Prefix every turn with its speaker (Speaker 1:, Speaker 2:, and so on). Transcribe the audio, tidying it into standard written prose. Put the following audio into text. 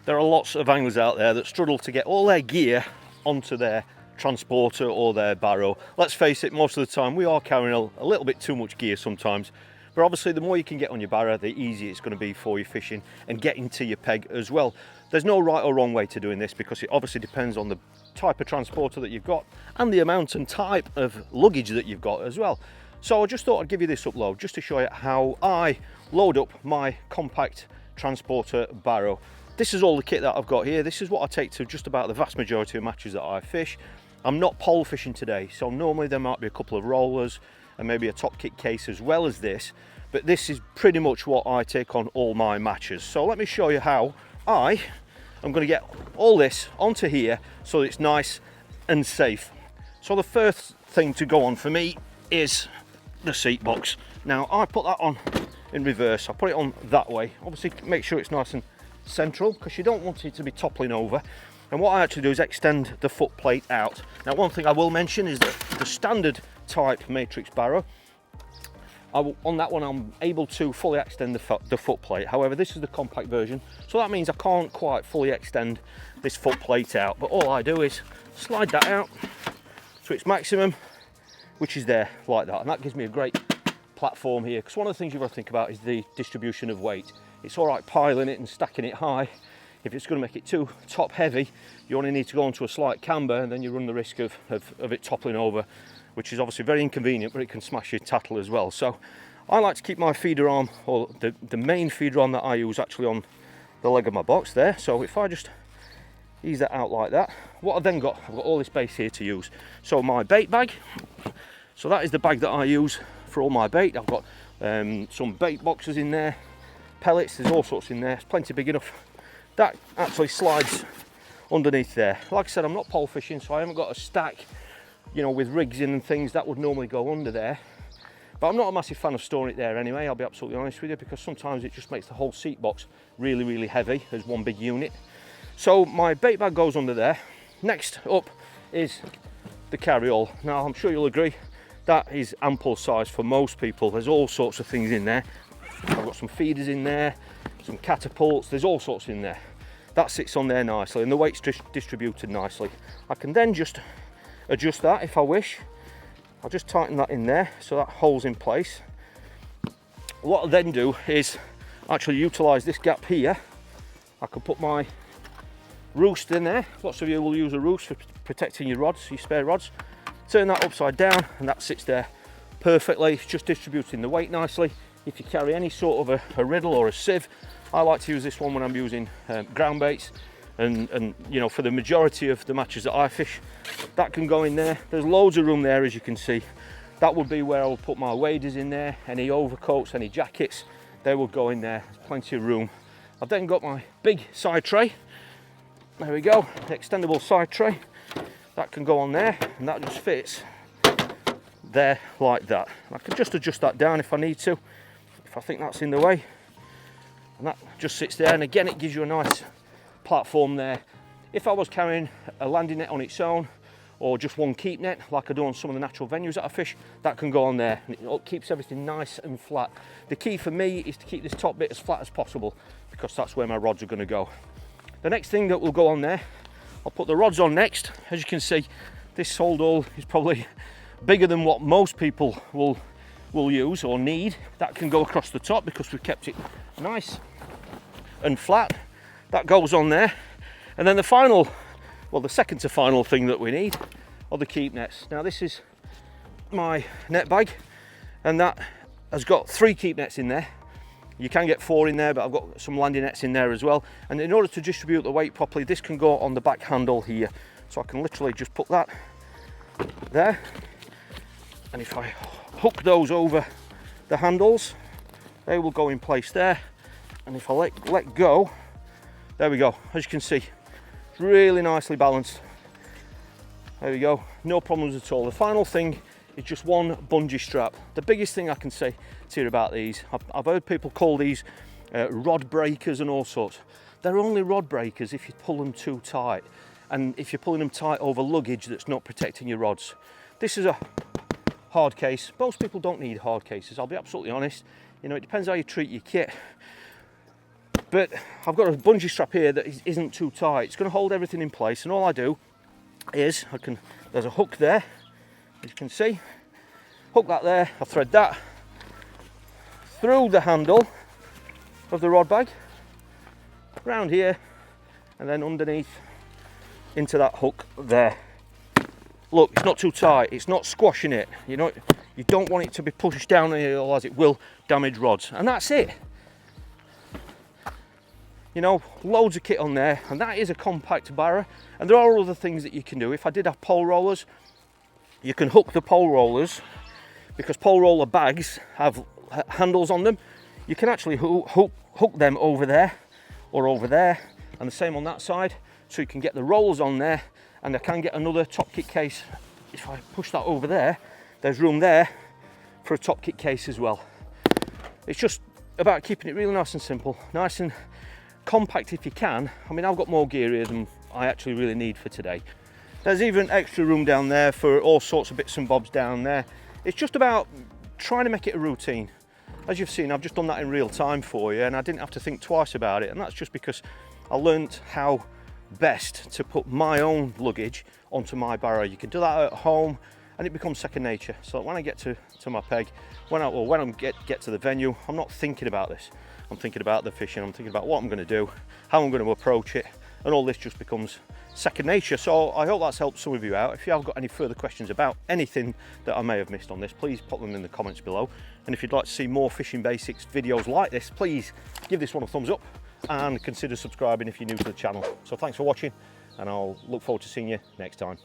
Speaker 1: There are lots of anglers out there that struggle to get all their gear onto their transporter or their barrow. Let's face it, most of the time we are carrying a little bit too much gear sometimes. But obviously the more you can get on your barrow, the easier it's going to be for you fishing and getting to your peg as well. There's no right or wrong way to doing this because it obviously depends on the type of transporter that you've got and the amount and type of luggage that you've got as well. So I just thought I'd give you this upload just to show you how I load up my compact transporter barrow. This is all the kit that I've got here. This is what I take to just about the vast majority of matches that I fish. I'm not pole fishing today, so normally there might be a couple of rollers and maybe a top kit case as well as this, but this is pretty much what I take on all my matches. So let me show you how I'm going to get all this onto here so it's nice and safe. So the first thing to go on for me is the seat box. Now I put that on in reverse. I put it on that way. Obviously make sure it's nice and central because you don't want it to be toppling over. And what I actually do is extend the foot plate out. Now one thing I will mention is that the standard type matrix barrow, on that one I'm able to fully extend the foot plate. However, this is the compact version, so that means I can't quite fully extend this foot plate out. But all I do is slide that out to its maximum, which is there like that. And that gives me a great platform here, because one of the things you've got to think about is the distribution of weight. It's all right piling it and stacking it high. If it's going to make it too top heavy, you only need to go onto a slight camber, and then you run the risk of it toppling over, which is obviously very inconvenient, but it can smash your tattle as well. So I like to keep my feeder arm, or the main feeder arm that I use, actually on the leg of my box there. So if I just ease that out like that, what I've then got, I've got all this space here to use. So my bait bag, so that is the bag that I use for all my bait. I've got some bait boxes in there, pellets, there's all sorts in there. It's plenty big enough. That actually slides underneath there. Like I said, I'm not pole fishing, so I haven't got a stack, you know, with rigs in and things that would normally go under there. But I'm not a massive fan of storing it there anyway, I'll be absolutely honest with you, because sometimes it just makes the whole seat box really, really heavy as one big unit. So my bait bag goes under there. Next up is the carry-all. Now I'm sure you'll agree, that is ample size for most people. There's all sorts of things in there. I've got some feeders in there, some catapults, there's all sorts in there. That sits on there nicely and the weight's distributed nicely. I can then just adjust that if I wish. I'll just tighten that in there so that holds in place. What I'll then do is actually utilise this gap here. I can put my roost in there. Lots of you will use a roost for protecting your rods, your spare rods. Turn that upside down and that sits there perfectly. It's just distributing the weight nicely. If you carry any sort of a riddle or a sieve, I like to use this one when I'm using ground baits, and you know, for the majority of the matches that I fish, that can go in there. There's loads of room there, as you can see. That would be where I would put my waders in there, any overcoats, any jackets, they would go in there. There's plenty of room. I've then got my big side tray. There we go, the extendable side tray. That can go on there, and that just fits there like that. I can just adjust that down if I need to, if I think that's in the way. And that just sits there, and again it gives you a nice platform there. If I was carrying a landing net on its own, or just one keep net like I do on some of the natural venues that I fish, that can go on there and it keeps everything nice and flat. The key for me is to keep this top bit as flat as possible, because that's where my rods are going to go. The next thing that will go on there, I'll put the rods on next. As you can see, this holdall is probably bigger than what most people will use or need. That can go across the top because we've kept it nice and flat. That goes on there. And then the final, well, the second to final thing that we need are the keep nets. Now this is my net bag, and that has got 3 keep nets in there. You can get 4 in there, but I've got some landing nets in there as well. And in order to distribute the weight properly, this can go on the back handle here. So I can literally just put that there. And if I hook those over the handles, they will go in place there. And if I let go, there we go. As you can see, it's really nicely balanced. There we go, no problems at all. The final thing is just one bungee strap. The biggest thing I can say to you about these, I've heard people call these rod breakers and all sorts. They're only rod breakers if you pull them too tight, and if you're pulling them tight over luggage that's not protecting your rods. This is a hard case. Most people don't need hard cases, I'll be absolutely honest. You know, it depends how you treat your kit. But I've got a bungee strap here that isn't too tight. It's going to hold everything in place, and all I do is there's a hook there, as you can see, hook that there, I thread that through the handle of the rod bag, round here, and then underneath into that hook there. Look, it's not too tight, it's not squashing it, you know, you don't want it to be pushed down here, otherwise it will damage rods, and that's it. You know, loads of kit on there, and that is a compact barrow, and there are other things that you can do. If I did have pole rollers, you can hook the pole rollers, because pole roller bags have handles on them. You can actually hook them over there or over there, and the same on that side, so you can get the rolls on there. And I can get another top kit case. If I push that over there, there's room there for a top kit case as well. It's just about keeping it really nice and simple, nice and compact if you can. I mean, I've got more gear here than I actually really need for today. There's even extra room down there for all sorts of bits and bobs down there. It's just about trying to make it a routine. As you've seen, I've just done that in real time for you, and I didn't have to think twice about it, and that's just because I learned how best to put my own luggage onto my barrow. You can do that at home and it becomes second nature. So when I get to my peg, when I get to the venue, I'm not thinking about this. I'm thinking about the fishing, I'm thinking about what I'm going to do, how I'm going to approach it, and all this just becomes second nature. So I hope that's helped some of you out. If you have got any further questions about anything that I may have missed on this, please pop them in the comments below. And if you'd like to see more fishing basics videos like this, please give this one a thumbs up and consider subscribing if you're new to the channel. So thanks for watching, and I'll look forward to seeing you next time.